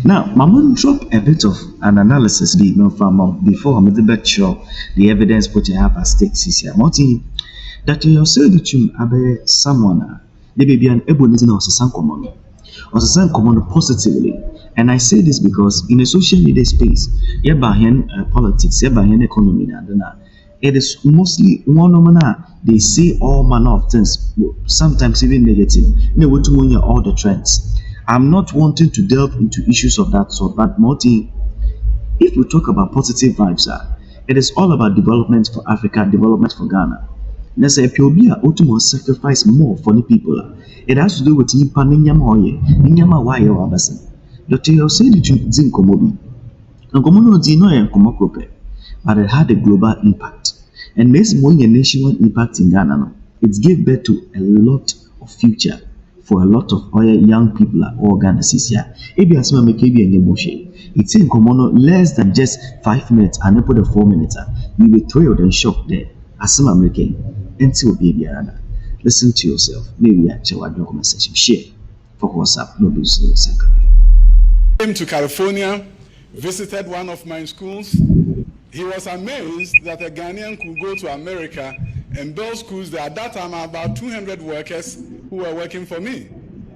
Now, Mama drop a bit of an analysis before I'm the bet sure the evidence what you have at stake this year. Moti, that you say that you abe someone the baby an ebonism or some common or some common positively. And I say this because in the social media space, yeah, behind politics, yeah, behind economy, it is mostly one manner. They say all manner of things, sometimes even negative. You know, what to all the trends. I'm not wanting to delve into issues of that sort, but Moti, if we talk about positive vibes, it is all about development for Africa, development for Ghana. Let's say Piobia Otumo sacrifice more for the people. It has to do with Nipa Ninyama Oye, Ninyama Waye Wabasan. Dr. Yaw Osei Adutwum Zinkomobi. Nkomono Dino and Komokrope, but it had a global impact. And this more nationwide impact in Ghana, no, it gave birth to a lot of future for a lot of other young people or Ghana here. If you ask me, it's in Komono less than just 5 minutes and then put a 4 minutes. You'll be thrilled and shocked there. As some American, until baby Arana. Listen to yourself. Maybe I share what conversation. Share for WhatsApp. No business. Came to California, visited one of my schools. He was amazed that a Ghanaian could go to America and build schools there. At that time, about 200 workers who were working for me.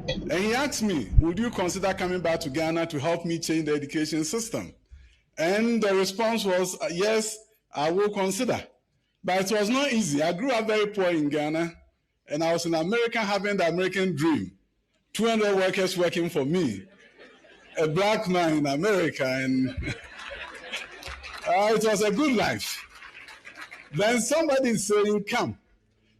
And he asked me, would you consider coming back to Ghana to help me change the education system? And the response was, yes, I will consider. But it was not easy. I grew up very poor in Ghana, and I was in America having the American dream. 200 workers working for me, a black man in America, and it was a good life. Then somebody is saying, come.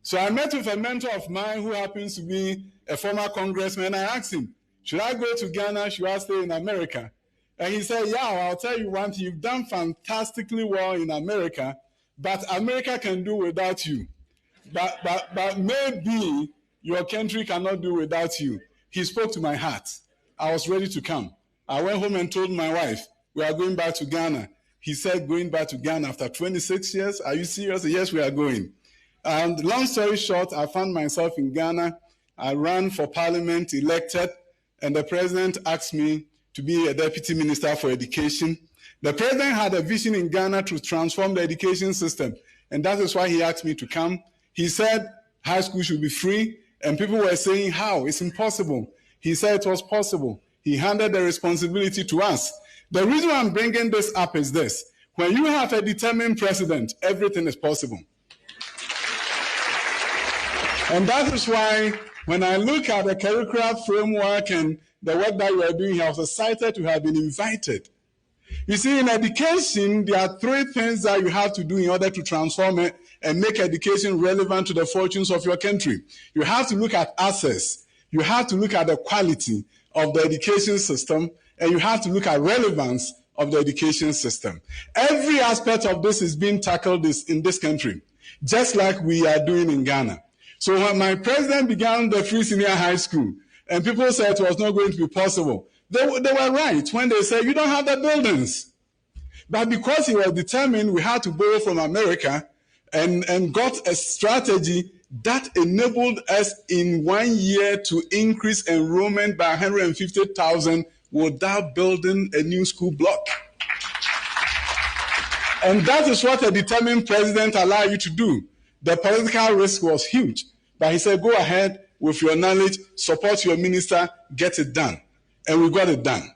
So I met with a mentor of mine who happens to be a former congressman. I asked him, should I go to Ghana? Should I stay in America? And he said, yeah, I'll tell you one thing. You've done fantastically well in America, but America can do without you. But maybe your country cannot do without you. He spoke to my heart. I was ready to come. I went home and told my wife, we are going back to Ghana. He said, going back to Ghana after 26 years? Are you serious? Yes, we are going. And long story short, I found myself in Ghana. I ran for parliament, elected, and the president asked me to be a deputy minister for education. The president had a vision in Ghana to transform the education system, and that is why he asked me to come. He said high school should be free, and people were saying, how? It's impossible. He said it was possible. He handed the responsibility to us. The reason I'm bringing this up is this. When you have a determined president, everything is possible. And that is why when I look at the curricular framework and the work that you are doing here, I was excited to have been invited. You see, in education, there are three things that you have to do in order to transform it and make education relevant to the fortunes of your country. You have to look at access. You have to look at the quality of the education system, and you have to look at relevance of the education system. Every aspect of this is being tackled in this country, just like we are doing in Ghana. So when my president began the free senior high school, and people said it was not going to be possible, they were right when they said, you don't have the buildings. But because he was determined, we had to borrow from America and got a strategy that enabled us in 1 year to increase enrollment by 150,000 without building a new school block. And that is what a determined president allowed you to do. The political risk was huge, but he said, go ahead with your knowledge, support your minister, get it done. And we got it done.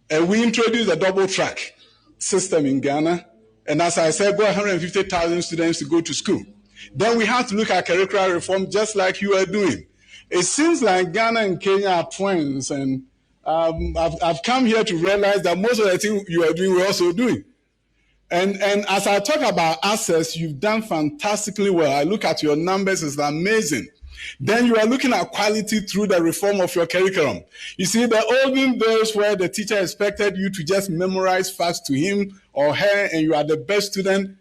And we introduced a double track system in Ghana. And as I said, got 150,000 students to go to school. Then we have to look at curricular reform just like you are doing. It seems like Ghana and Kenya are twins. And I've come here to realize that most of the things you are doing, we're also doing. And as I talk about access, you've done fantastically well. I look at your numbers, it's amazing. Then you are looking at quality through the reform of your curriculum. You see, the olden days where the teacher expected you to just memorize facts to him or her and you are the best student,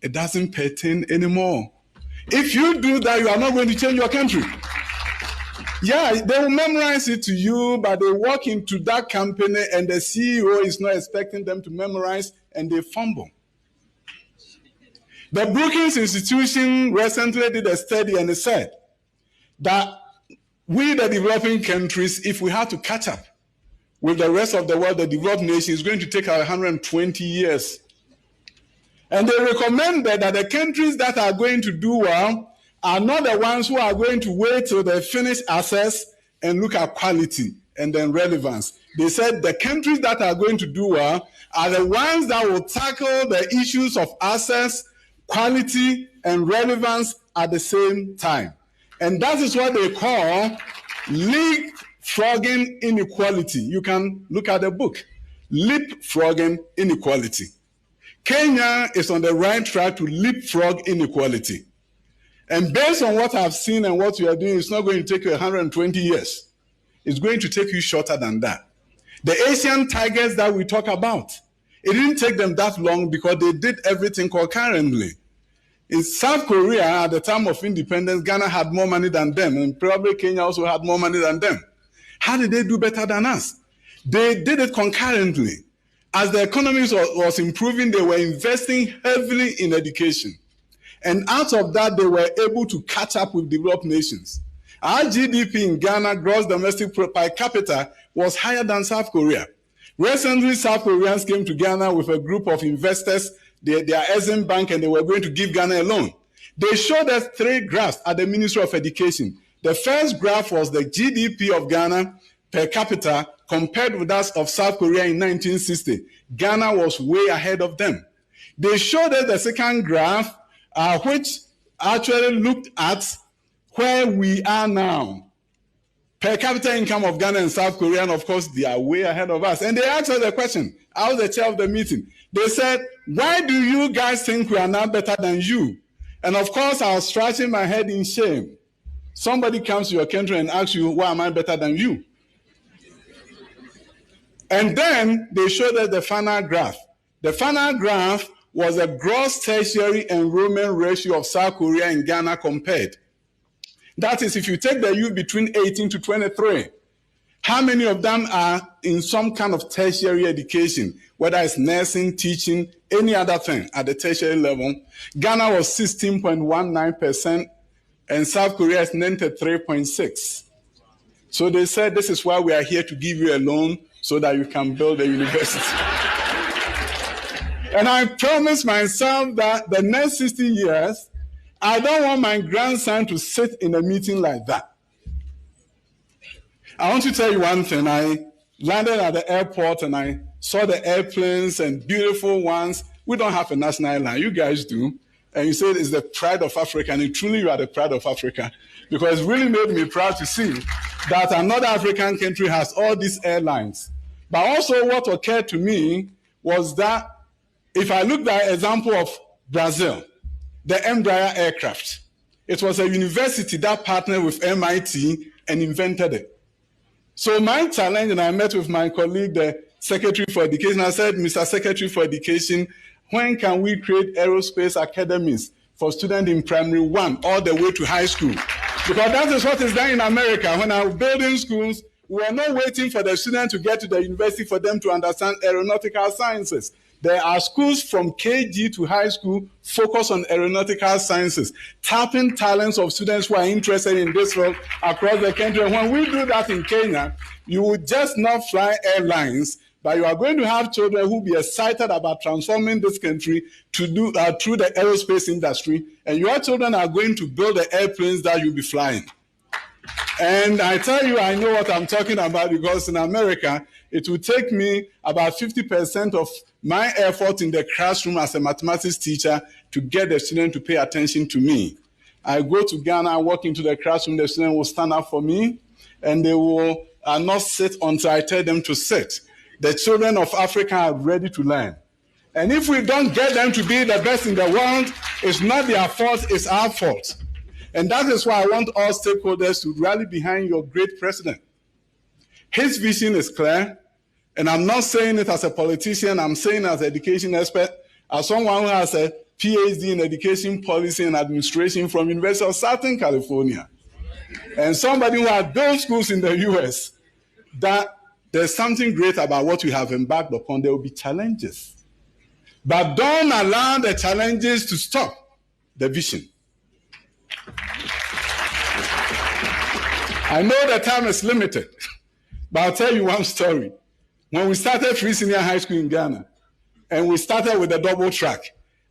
it doesn't pertain anymore. If you do that, you are not going to change your country. Yeah, they will memorize it to you, but they walk into that company and the CEO is not expecting them to memorize and they fumble. The Brookings Institution recently did a study and it said that we, the developing countries, if we have to catch up with the rest of the world, the developed nation, is going to take 120 years. And they recommended that the countries that are going to do well are not the ones who are going to wait till they finish access and look at quality and then relevance. They said the countries that are going to do well are the ones that will tackle the issues of access, quality, and relevance at the same time. And that is what they call leapfrogging inequality. You can look at the book, Leapfrogging Inequality. Kenya is on the right track to leapfrog inequality. And based on what I've seen and what we are doing, it's not going to take you 120 years. It's going to take you shorter than that. The Asian tigers that we talk about, it didn't take them that long because they did everything concurrently. In South Korea, at the time of independence, Ghana had more money than them, and probably Kenya also had more money than them. How did they do better than us? They did it concurrently. As the economy was improving, they were investing heavily in education. And out of that, they were able to catch up with developed nations. Our GDP in Ghana, gross domestic per capita, was higher than South Korea. Recently, South Koreans came to Ghana with a group of investors, their Exim Bank, and they were going to give Ghana a loan. They showed us 3 graphs at the Ministry of Education. The first graph was the GDP of Ghana per capita compared with that of South Korea in 1960. Ghana was way ahead of them. They showed us the second graph, which actually looked at where we are now. Per capita income of Ghana and South Korea, and of course, they are way ahead of us. And they asked us the question, I was the chair of the meeting. They said, why do you guys think we are now better than you? And of course, I was scratching my head in shame. Somebody comes to your country and asks you, why am I better than you? And then they showed us the final graph. The final graph was a gross tertiary enrollment ratio of South Korea and Ghana compared. That is, if you take the youth between 18 to 23, how many of them are in some kind of tertiary education, whether it's nursing, teaching, any other thing at the tertiary level? Ghana was 16.19% and South Korea is 93.6%. So they said, this is why we are here to give you a loan so that you can build a university. And I promised myself that the next 60 years, I don't want my grandson to sit in a meeting like that. I want to tell you one thing. I landed at the airport and I saw the airplanes and beautiful ones. We don't have a national airline. You guys do. And you said it's the pride of Africa. And truly you are the pride of Africa. Because it really made me proud to see that another African country has all these airlines. But also what occurred to me was that if I look at the example of Brazil, the Embraer aircraft, it was a university that partnered with MIT and invented it. So my challenge, and I met with my colleague, the Secretary for Education, I said, Mr. Secretary for Education, when can we create aerospace academies for students in primary 1 all the way to high school? Because that is what is done in America. When I was building schools, we are not waiting for the students to get to the university for them to understand aeronautical sciences. There are schools from KG to high school focused on aeronautical sciences, tapping talents of students who are interested in this field across the country. And when we do that in Kenya, you will just not fly airlines, but you are going to have children who will be excited about transforming this country to do through the aerospace industry. And your children are going to build the airplanes that you'll be flying. And I tell you, I know what I'm talking about because in America, it will take me about 50% of my effort in the classroom as a mathematics teacher to get the student to pay attention to me. I go to Ghana, I walk into the classroom, the student will stand up for me, and they will not sit until I tell them to sit. The children of Africa are ready to learn. And if we don't get them to be the best in the world, it's not their fault, it's our fault. And that is why I want all stakeholders to rally behind your great president. His vision is clear, and I'm not saying it as a politician, I'm saying it as an education expert, as someone who has a PhD in education policy and administration from University of Southern California, and somebody who has built schools in the US, that there's something great about what we have embarked upon. There will be challenges. But don't allow the challenges to stop the vision. I know the time is limited, but I'll tell you one story. when we started free senior high school in Ghana, and we started with a double track.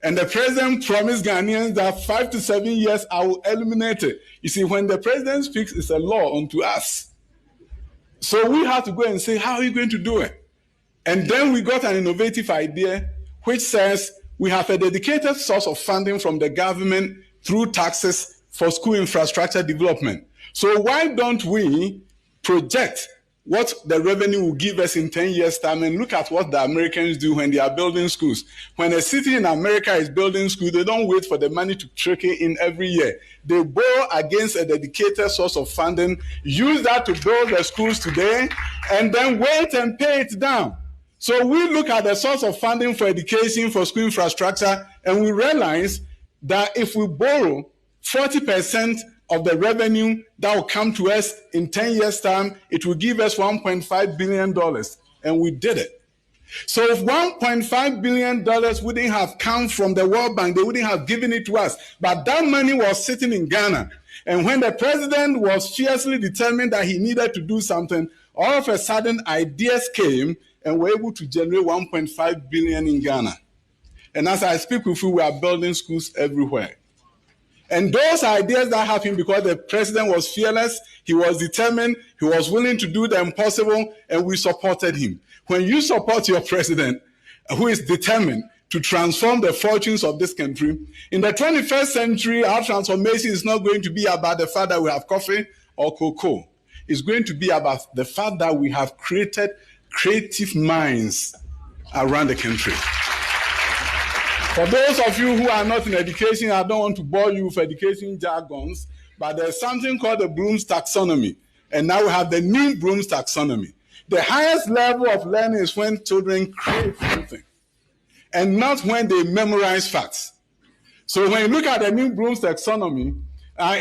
And the president promised Ghanaians that 5 to 7 years I will eliminate it. You see, when the president speaks, it's a law unto us. So we have to go and say, how are you going to do it? And then we got an innovative idea which says we have a dedicated source of funding from the government through taxes for school infrastructure development. So why don't we project what the revenue will give us in 10 years' time and look at what the Americans do when they are building schools. When a city in America is building schools, they don't wait for the money to trickle in every year. They borrow against a dedicated source of funding, use that to build the schools today, and then wait and pay it down. So we look at the source of funding for education, for school infrastructure, and we realize that if we borrow 40% of the revenue that will come to us in 10 years' time, it will give us $1.5 billion. And we did it. So if $1.5 billion wouldn't have come from the World Bank, they wouldn't have given it to us. But that money was sitting in Ghana. And when the president was fiercely determined that he needed to do something, all of a sudden ideas came and were able to generate 1.5 billion in Ghana. And as I speak with you, we are building schools everywhere. And those ideas that happened because the president was fearless, he was determined, he was willing to do the impossible, and we supported him. When you support your president, who is determined to transform the fortunes of this country, in the 21st century, our transformation is not going to be about the fact that we have coffee or cocoa. It's going to be about the fact that we have created creative minds around the country. For those of you who are not in education, I don't want to bore you with education jargons, but there's something called the Bloom's taxonomy. And now we have the new Bloom's taxonomy. The highest level of learning is when children create something, and not when they memorize facts. So when you look at the new Bloom's taxonomy,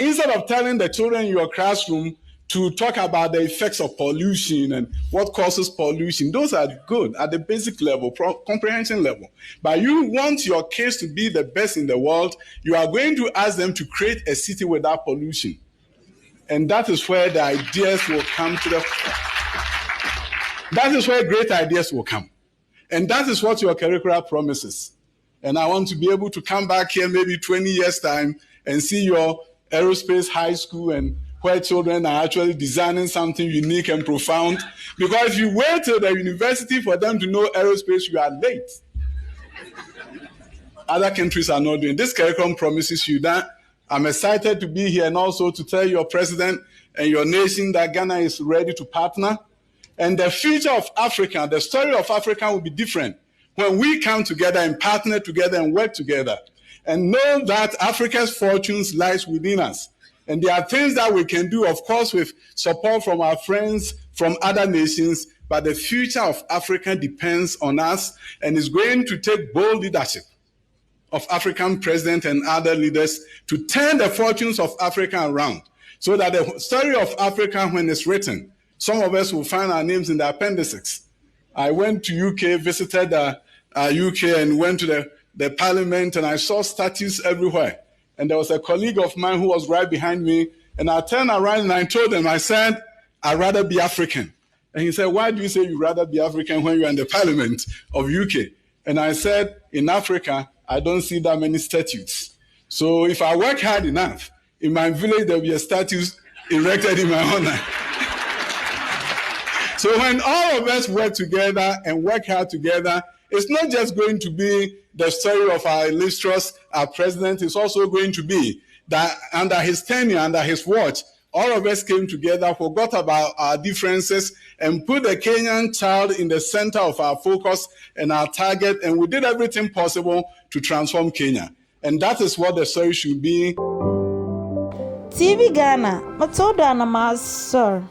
instead of telling the children in your classroom to talk about the effects of pollution and what causes pollution, those are good at the basic level, comprehension level. But you want your kids to be the best in the world, you are going to ask them to create a city without pollution. And that is where the ideas will come to the... That is where great ideas will come. And that is what your curriculum promises. And I want to be able to come back here maybe 20 years' time and see your aerospace high school and where children are actually designing something unique and profound. Because if you wait till the university for them to know aerospace, you are late. Other countries are not doing. This curriculum promises you that. I'm excited to be here and also to tell your president and your nation that Ghana is ready to partner. And the future of Africa, the story of Africa will be different when we come together and partner together and work together and know that Africa's fortunes lies within us. And there are things that we can do, of course, with support from our friends from other nations, but the future of Africa depends on us and is going to take bold leadership of African presidents and other leaders to turn the fortunes of Africa around so that the story of Africa, when it's written, some of us will find our names in the appendices. I went to UK, visited the UK and went to the parliament, and I saw statues everywhere. And there was a colleague of mine who was right behind me, and I turned around and I told him, I said, I'd rather be African. And he said, why do you say you'd rather be African when you're in the parliament of UK? And I said, in Africa, I don't see that many statues. So if I work hard enough, in my village, there'll be a statue erected in my honor. So when all of us work together and work hard together, it's not just going to be the story of our illustrious president. It's also going to be that under his tenure, under his watch, all of us came together, forgot about our differences, and put the Kenyan child in the center of our focus and our target, and we did everything possible to transform Kenya. And that is what the story should be. Tvghana, Matilda Namas, sir.